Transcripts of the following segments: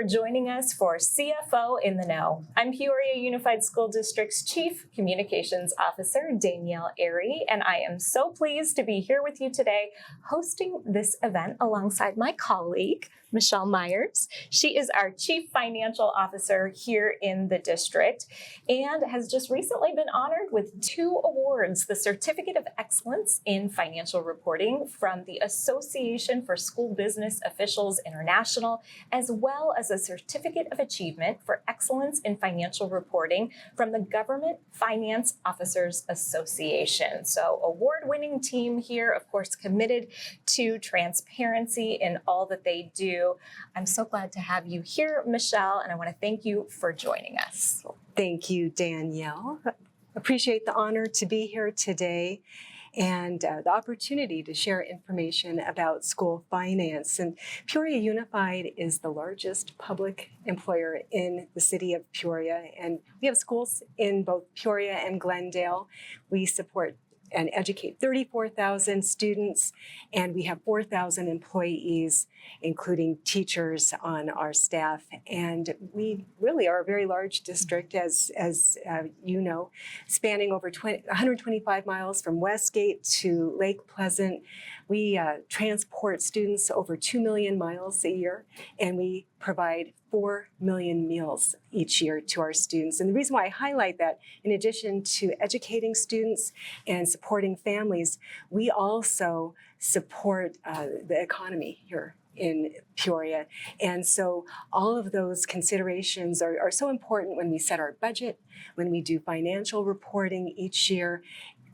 joining us for CFO in the Know. I'm Peoria Unified School District's Chief Communications Officer, Danielle Airy, and I am so pleased to be here with you today hosting this event alongside my colleague, Michelle Myers. She is our Chief Financial Officer here in the district and has just recently been honored with 2 awards, the Certificate of Excellence in Financial Reporting from the Association for School Business Officials International, as well as a Certificate of Achievement for Excellence in Financial Reporting from the Government Finance Officers Association. So award-winning team here, of course, committed to transparency in all that they do. I'm so glad to have you here, Michelle, and I want to thank you for joining us. Thank you, Danielle. Appreciate the honor to be here today and the opportunity to share information about school finance. And Peoria Unified is the largest public employer in the city of Peoria, and we have schools in both Peoria and Glendale. We support and educate 34,000 students, and we have 4,000 employees, including teachers on our staff. And we really are a very large district, as you know, spanning over 125 miles from Westgate to Lake Pleasant. We transport students over 2 million miles a year, and we provide 4 million meals each year to our students. And the reason why I highlight that, in addition to educating students and supporting families, we also support the economy here in Peoria. And so all of those considerations are so important when we set our budget, when we do financial reporting each year,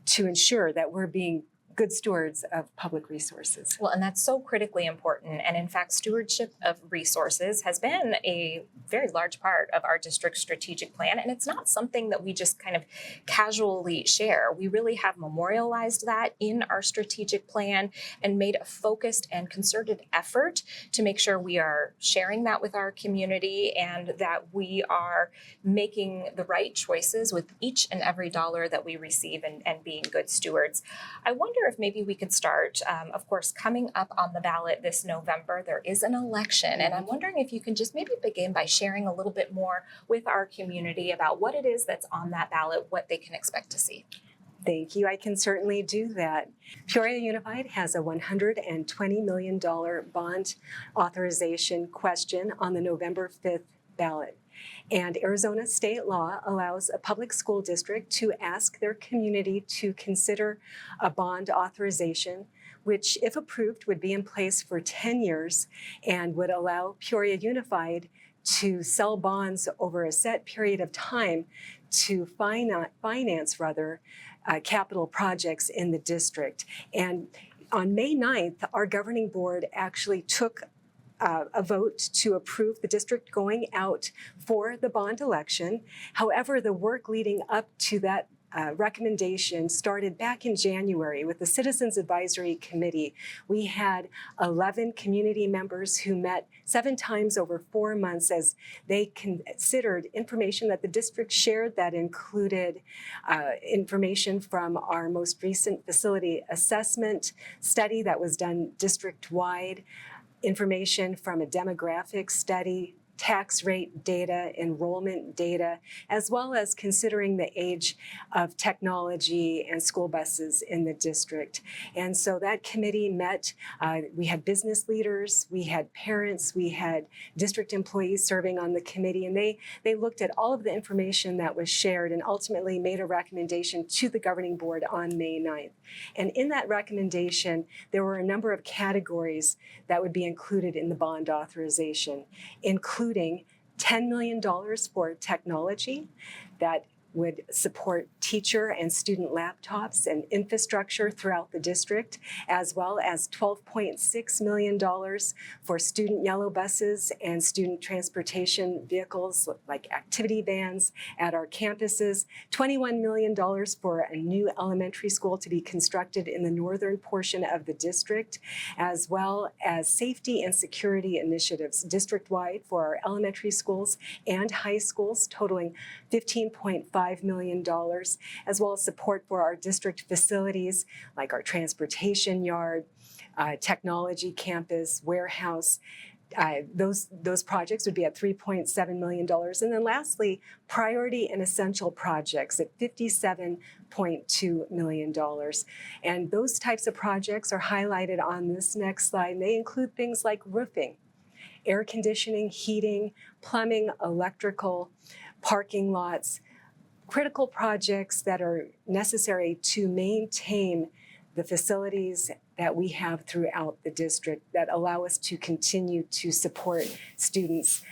to ensure that we're being good stewards of public resources. Well, and that's so critically important. And in fact, stewardship of resources has been a very large part of our district's strategic plan. And it's not something that we just kind of casually share. We really have memorialized that in our strategic plan and made a focused and concerted effort to make sure we are sharing that with our community and that we are making the right choices with each and every dollar that we receive and being good stewards. I wonder if maybe we could start, of course, coming up on the ballot this November, there is an election. And I'm wondering if you can just maybe begin by sharing a little bit more with our community about what it is that's on that ballot, what they can expect to see. Thank you. I can certainly do that. Peoria Unified has a $120 million bond authorization question on the November 5th ballot. And Arizona state law allows a public school district to ask their community to consider a bond authorization, which, if approved, would be in place for 10 years and would allow Peoria Unified to sell bonds over a set period of time to finance capital projects in the district. And on May 9th, our governing board actually took a vote to approve the district going out for the bond election. However, the work leading up to that recommendation started back in January with the Citizens Advisory Committee. We had 11 community members who met 7 times over 4 months as they considered information that the district shared that included information from our most recent facility assessment study that was done district-wide, information from a demographic study, tax rate data, enrollment data, as well as considering the age of technology and school buses in the district. And so that committee met. We had business leaders, we had parents, we had district employees serving on the committee, and they looked at all of the information that was shared and ultimately made a recommendation to the governing board on May 9th. And in that recommendation, there were a number of categories that would be included in the bond authorization, including $10 million for technology that would support teacher and student laptops and infrastructure throughout the district, as well as $12.6 million for student yellow buses and student transportation vehicles like activity vans at our campuses, $21 million for a new elementary school to be constructed in the northern portion of the district, as well as safety and security initiatives district-wide for our elementary schools and high schools, totaling $15.5 million, as well as support for our district facilities like our transportation yard, technology campus, warehouse, those projects would be at $3.7 million. And then lastly, priority and essential projects at $57.2 million. And those types of projects are highlighted on this next slide. And they include things like roofing, air conditioning, heating, plumbing, electrical, parking lots, critical projects that are necessary to maintain the facilities that we have throughout the district that allow us to continue to support students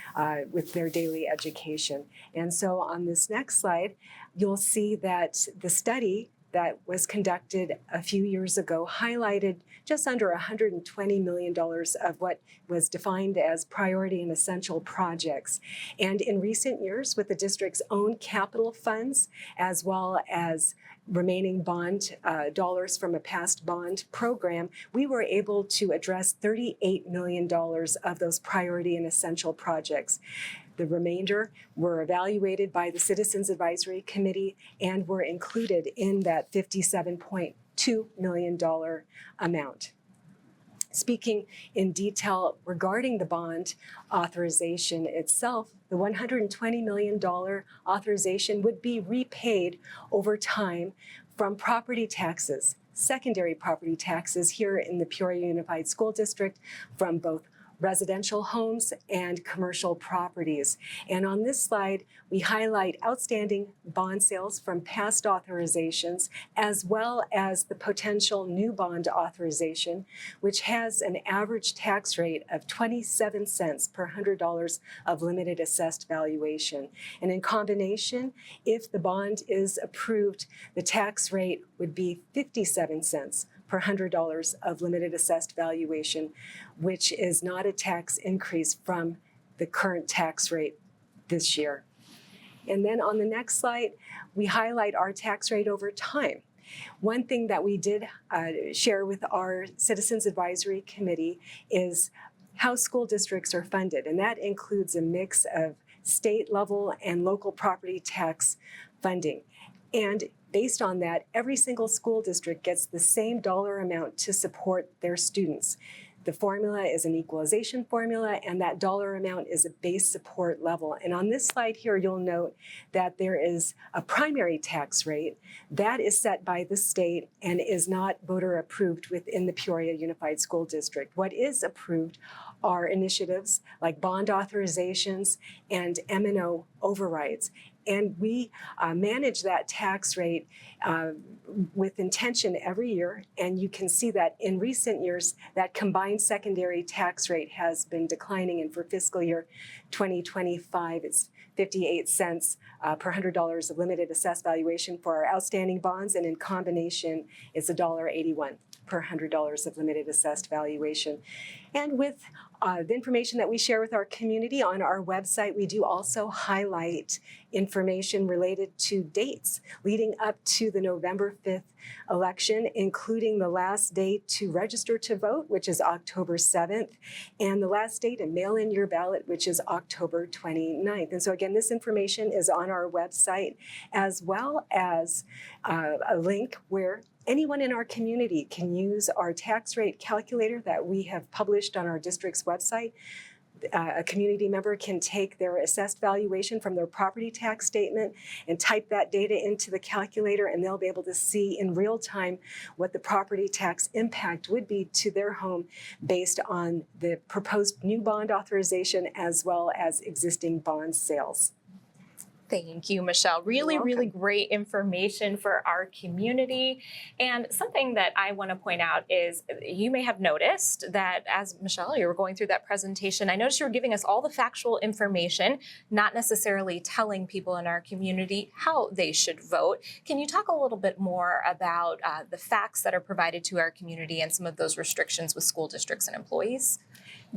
with their daily education. And so on this next slide, you'll see that the study that was conducted a few years ago highlighted just under $120 million of what was defined as priority and essential projects. And in recent years, with the district's own capital funds, as well as remaining bond dollars from a past bond program, we were able to address $38 million of those priority and essential projects. The remainder were evaluated by the Citizens Advisory Committee and were included in that $57.2 million amount. Speaking in detail regarding the bond authorization itself, the $120 million authorization would be repaid over time from property taxes, secondary property taxes here in the Peoria Unified School District from both residential homes and commercial properties. And on this slide, we highlight outstanding bond sales from past authorizations, as well as the potential new bond authorization, which has an average tax rate of 27 cents per $100 of limited assessed valuation. And in combination, if the bond is approved, the tax rate would be 57 cents per $100 of limited assessed valuation, which is not a tax increase from the current tax rate this year. And then on the next slide, we highlight our tax rate over time. One thing that we did share with our Citizens Advisory Committee is how school districts are funded, and that includes a mix of state level and local property tax funding. And based on that, every single school district gets the same dollar amount to support their students. The formula is an equalization formula, and that dollar amount is a base support level. And on this slide here, you'll note that there is a primary tax rate that is set by the state and is not voter approved within the Peoria Unified School District. What is approved are initiatives like bond authorizations and M&O overrides. And we manage that tax rate with intention every year. And you can see that in recent years, that combined secondary tax rate has been declining. And for fiscal year 2025, it's 58 cents per $100 of limited assessed valuation for our outstanding bonds. And in combination, it's $1.81 per $100 of limited assessed valuation. And with the information that we share with our community on our website, we do also highlight information related to dates leading up to the November 5th election, including the last date to register to vote, which is October 7th, and the last date to mail in your ballot, which is October 29th. And so again, this information is on our website, as well as a link where anyone in our community can use our tax rate calculator that we have published on our district's website. A community member can take their assessed valuation from their property tax statement and type that data into the calculator, and they'll be able to see in real time what the property tax impact would be to their home based on the proposed new bond authorization as well as existing bond sales. Thank you, Michelle. Really great information for our community. And something that I want to point out is you may have noticed that as Michelle, you were going through that presentation, I noticed you were giving us all the factual information, not necessarily telling people in our community how they should vote. Can you talk a little bit more about the facts that are provided to our community and some of those restrictions with school districts and employees?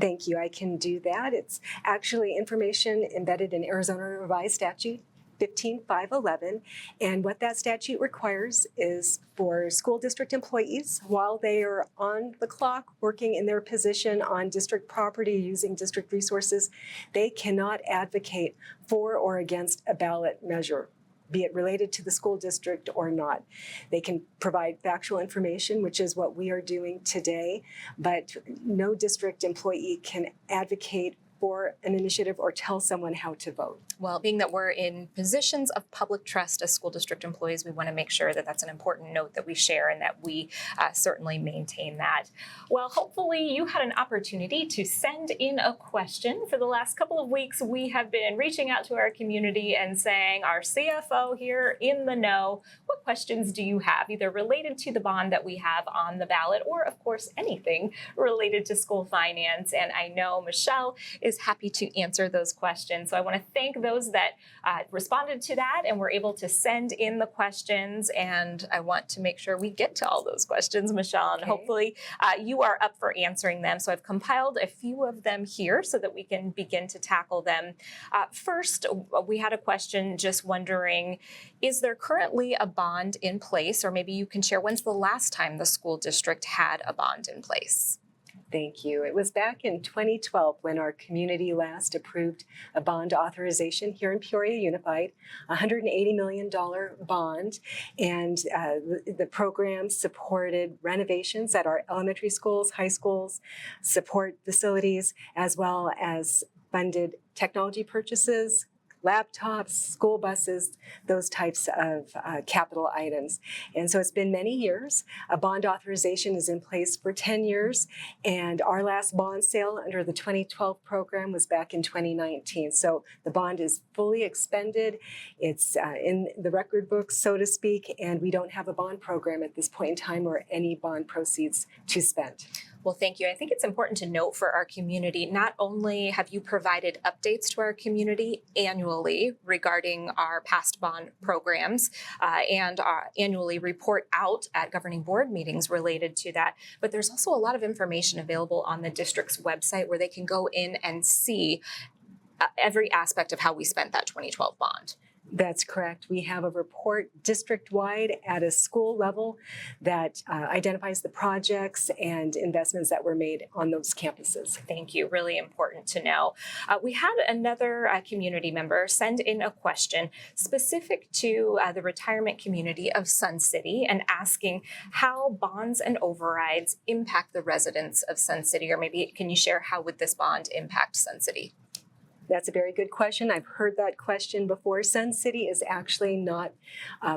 Thank you. I can do that. It's actually information embedded in Arizona Revised Statute 15511. And what that statute requires is for school district employees, while they are on the clock working in their position on district property using district resources, they cannot advocate for or against a ballot measure. be it related to the school district or not. They can provide factual information, which is what we are doing today, but no district employee can advocate for an initiative or tell someone how to vote. Well, being that we're in positions of public trust as school district employees, we want to make sure that that's an important note that we share and that we certainly maintain that. Well, hopefully you had an opportunity to send in a question. For the last couple of weeks, we have been reaching out to our community and saying, our CFO here in the know, what questions do you have, either related to the bond that we have on the ballot or, of course, anything related to school finance? And I know Michelle is happy to answer those questions. So I want to thank those that responded to that and were able to send in the questions. And I want to make sure we get to all those questions, Michelle, and hopefully you are up for answering them. So I've compiled a few of them here so that we can begin to tackle them. First, we had a question just wondering, is there currently a bond in place? Or maybe you can share, when's the last time the school district had a bond in place? Thank you. It was back in 2012 when our community last approved a bond authorization here in Peoria Unified, a $180 million bond. And the program supported renovations at our elementary schools, high schools, support facilities, as well as funded technology purchases, laptops, school buses, those types of capital items. And so it's been many years. A bond authorization is in place for 10 years, and our last bond sale under the 2012 program was back in 2019. So the bond is fully expended. It's in the record books, so to speak, and we don't have a bond program at this point in time or any bond proceeds to spend. Well, thank you. I think it's important to note for our community, not only have you provided updates to our community annually regarding our past bond programs and annually report out at governing board meetings related to that, but there's also a lot of information available on the district's website where they can go in and see every aspect of how we spent that 2012 bond. That's correct. We have a report district-wide at a school level that identifies the projects and investments that were made on those campuses. Thank you. Really important to know. We had another community member send in a question specific to the retirement community of Sun City and asking how bonds and overrides impact the residents of Sun City, or maybe can you share how would this bond impact Sun City? That's a very good question. I've heard that question before. Sun City is actually not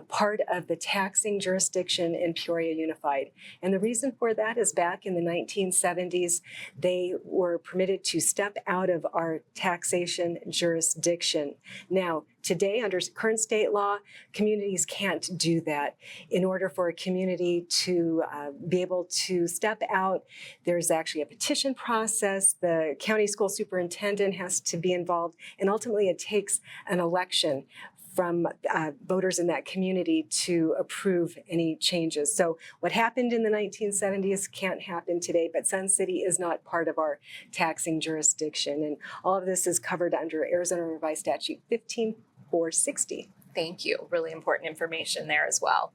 part of the taxing jurisdiction in Peoria Unified. And the reason for that is back in the 1970s, they were permitted to step out of our taxation jurisdiction. Now, today, under current state law, communities can't do that. In order for a community to be able to step out, there's actually a petition process. The county school superintendent has to be involved, and ultimately it takes an election from voters in that community to approve any changes. So what happened in the 1970s can't happen today, but Sun City is not part of our taxing jurisdiction. And all of this is covered under Arizona Revised Statute 15460. Thank you. Really important information there as well.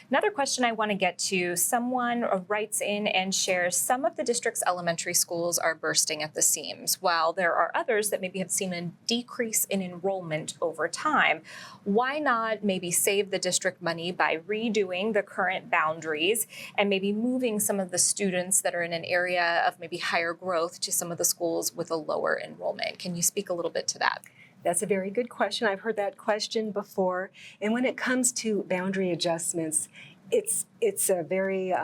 Another question I want to get to, someone writes in and shares some of the district's elementary schools are bursting at the seams, while there are others that maybe have seen a decrease in enrollment over time. Why not maybe save the district money by redoing the current boundaries and maybe moving some of the students that are in an area of maybe higher growth to some of the schools with a lower enrollment? Can you speak a little bit to that? That's a very good question. I've heard that question before. And when it comes to boundary adjustments, it's a very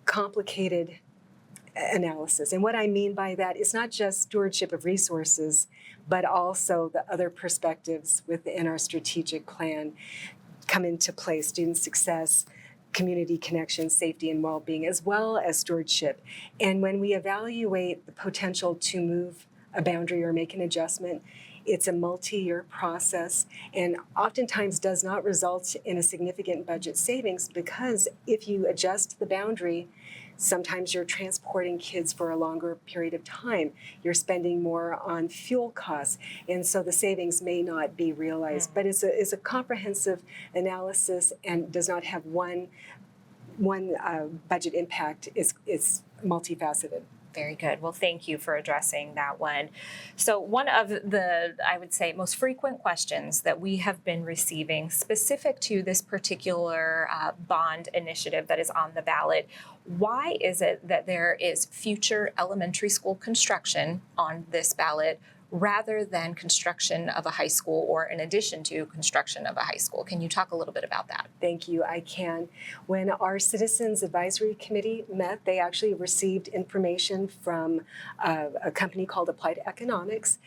complicated analysis. And what I mean by that is not just stewardship of resources, but also the other perspectives within our strategic plan come into play: student success, community connection, safety and well-being, as well as stewardship. And when we evaluate the potential to move a boundary or make an adjustment, it's a multi-year process and oftentimes does not result in a significant budget savings, because if you adjust the boundary, sometimes you're transporting kids for a longer period of time. You're spending more on fuel costs, and so the savings may not be realized. But it's a comprehensive analysis and does not have one budget impact. It's multifaceted. Very good. Well, thank you for addressing that one. So one of the, I would say, most frequent questions that we have been receiving specific to this particular bond initiative that is on the ballot, why is it that there is future elementary school construction on this ballot rather than construction of a high school or in addition to construction of a high school? Can you talk a little bit about that? Thank you, I can. When our Citizens Advisory Committee met, they actually received information from a company called Applied Economics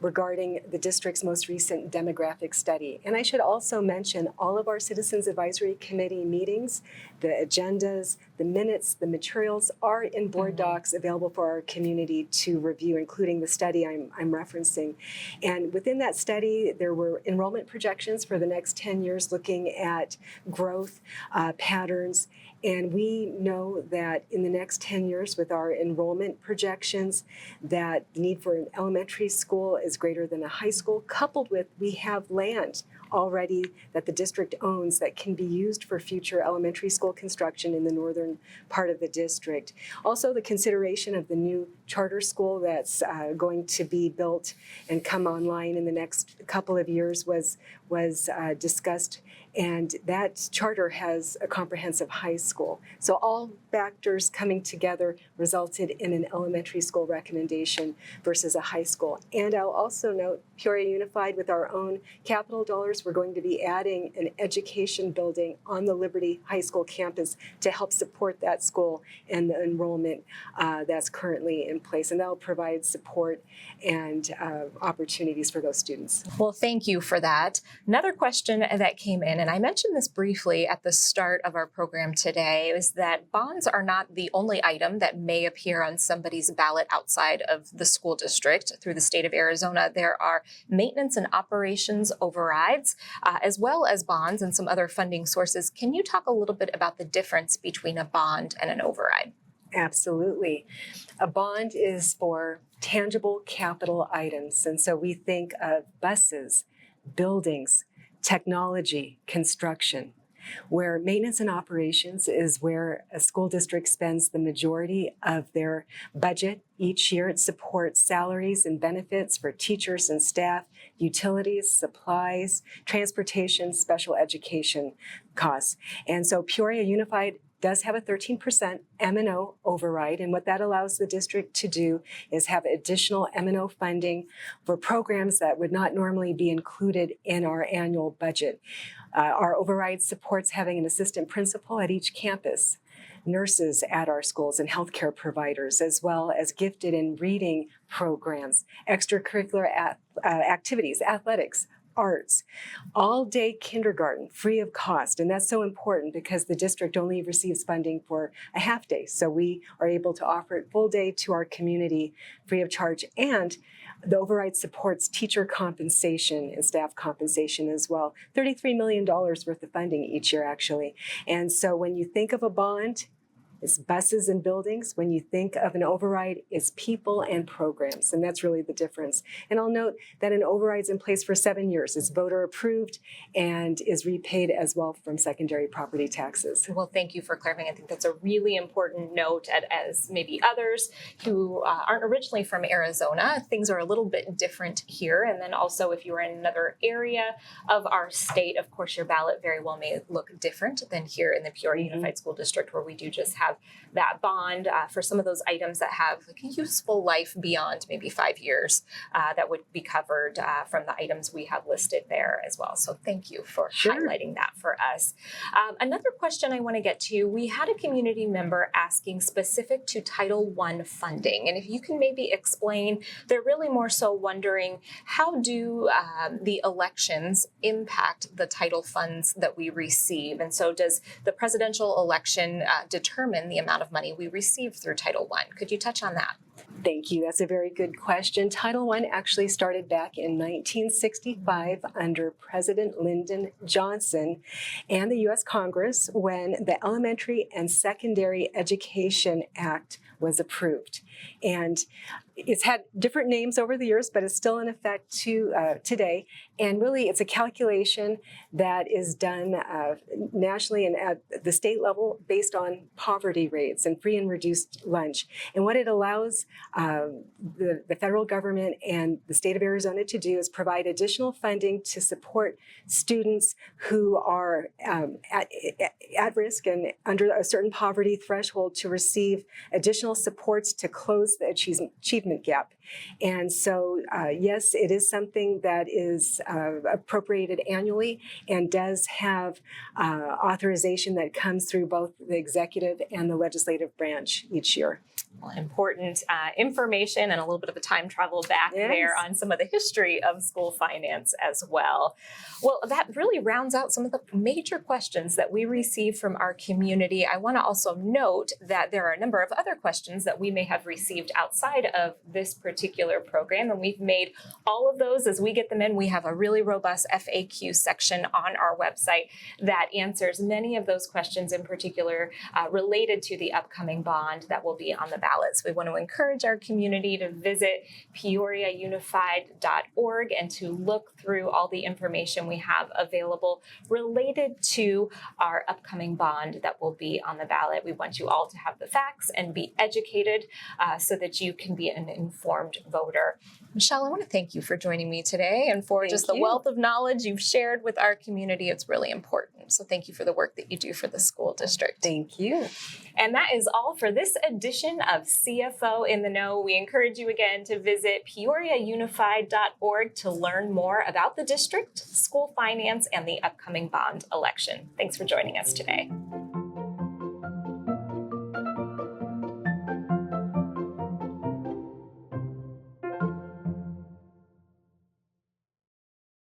regarding the district's most recent demographic study. And I should also mention all of our Citizens Advisory Committee meetings, the agendas, the minutes, the materials are in board docs available for our community to review, including the study I'm referencing. And within that study, there were enrollment projections for the next 10 years looking at growth patterns. And we know that in the next 10 years with our enrollment projections that the need for an elementary school is greater than a high school, coupled with we have land already that the district owns that can be used for future elementary school construction in the northern part of the district. Also, the consideration of the new charter school that's going to be built and come online in the next couple of years was discussed, and that charter has a comprehensive high school. So all factors coming together resulted in an elementary school recommendation versus a high school. And I'll also note, Peoria Unified, with our own capital dollars, we're going to be adding an education building on the Liberty High School campus to help support that school and the enrollment that's currently in place. And that'll provide support and opportunities for those students. Well, thank you for that. Another question that came in, and I mentioned this briefly at the start of our program today, is that bonds are not the only item that may appear on somebody's ballot outside of the school district. Through the state of Arizona, there are maintenance and operations overrides, as well as bonds and some other funding sources. Can you talk a little bit about the difference between a bond and an override? Absolutely. A bond is for tangible capital items. And so we think of buses, buildings, technology, construction, where maintenance and operations is where a school district spends the majority of their budget each year. It supports salaries and benefits for teachers and staff, utilities, supplies, transportation, special education costs. And so Peoria Unified does have a 13% M&O override, and what that allows the district to do is have additional M&O funding for programs that would not normally be included in our annual budget. Our override supports having an assistant principal at each campus, nurses at our schools, and healthcare providers, as well as gifted and reading programs, extracurricular activities, athletics, arts, all-day kindergarten, free of cost. And that's so important because the district only receives funding for a half day. So we are able to offer it full day to our community free of charge. And the override supports teacher compensation and staff compensation as well. $33 million worth of funding each year, actually. And so when you think of a bond, it's buses and buildings. When you think of an override, it's people and programs, and that's really the difference. And I'll note that an override is in place for 7 years. It's voter approved and is repaid as well from secondary property taxes. Well, thank you for clarifying. I think that's a really important note, as maybe others who aren't originally from Arizona. Things are a little bit different here. And then also if you are in another area of our state, of course, your ballot very well may look different than here in the Peoria Unified School District, where we do just have that bond for some of those items that have like a useful life beyond maybe 5 years that would be covered from the items we have listed there as well. So thank you for highlighting that for us. Another question I want to get to, we had a community member asking specific to Title I funding. And if you can maybe explain, they're really more so wondering, how do the elections impact the title funds that we receive? And so does the presidential election determine the amount of money we receive through Title I? Could you touch on that? Thank you. That's a very good question. Title I actually started back in 1965 under President Lyndon Johnson and the U.S. Congress when the Elementary and Secondary Education Act was approved. And it's had different names over the years, but it's still in effect today. And really, it's a calculation that is done nationally and at the state level based on poverty rates and free and reduced lunch. And what it allows the federal government and the state of Arizona to do is provide additional funding to support students who are at risk and under a certain poverty threshold to receive additional supports to close the achievement gap. And so, yes, it is something that is appropriated annually and does have authorization that comes through both the executive and the legislative branch each year. Well, important information and a little bit of a time travel back there on some of the history of school finance as well. Well, that really rounds out some of the major questions that we receive from our community. I want to also note that there are a number of other questions that we may have received outside of this particular program, and we've made all of those as we get them in. We have a really robust FAQ section on our website that answers many of those questions, in particular related to the upcoming bond that will be on the ballot. So we want to encourage our community to visit peoriaunified.org and to look through all the information we have available related to our upcoming bond that will be on the ballot. We want you all to have the facts and be educated so that you can be an informed voter. Michelle, I want to thank you for joining me today and for just the wealth of knowledge you've shared with our community. It's really important. So thank you for the work that you do for the school district. Thank you. And that is all for this edition of CFO in the Know. We encourage you again to visit peoriaunified.org to learn more about the district, school finance, and the upcoming bond election. Thanks for joining us today.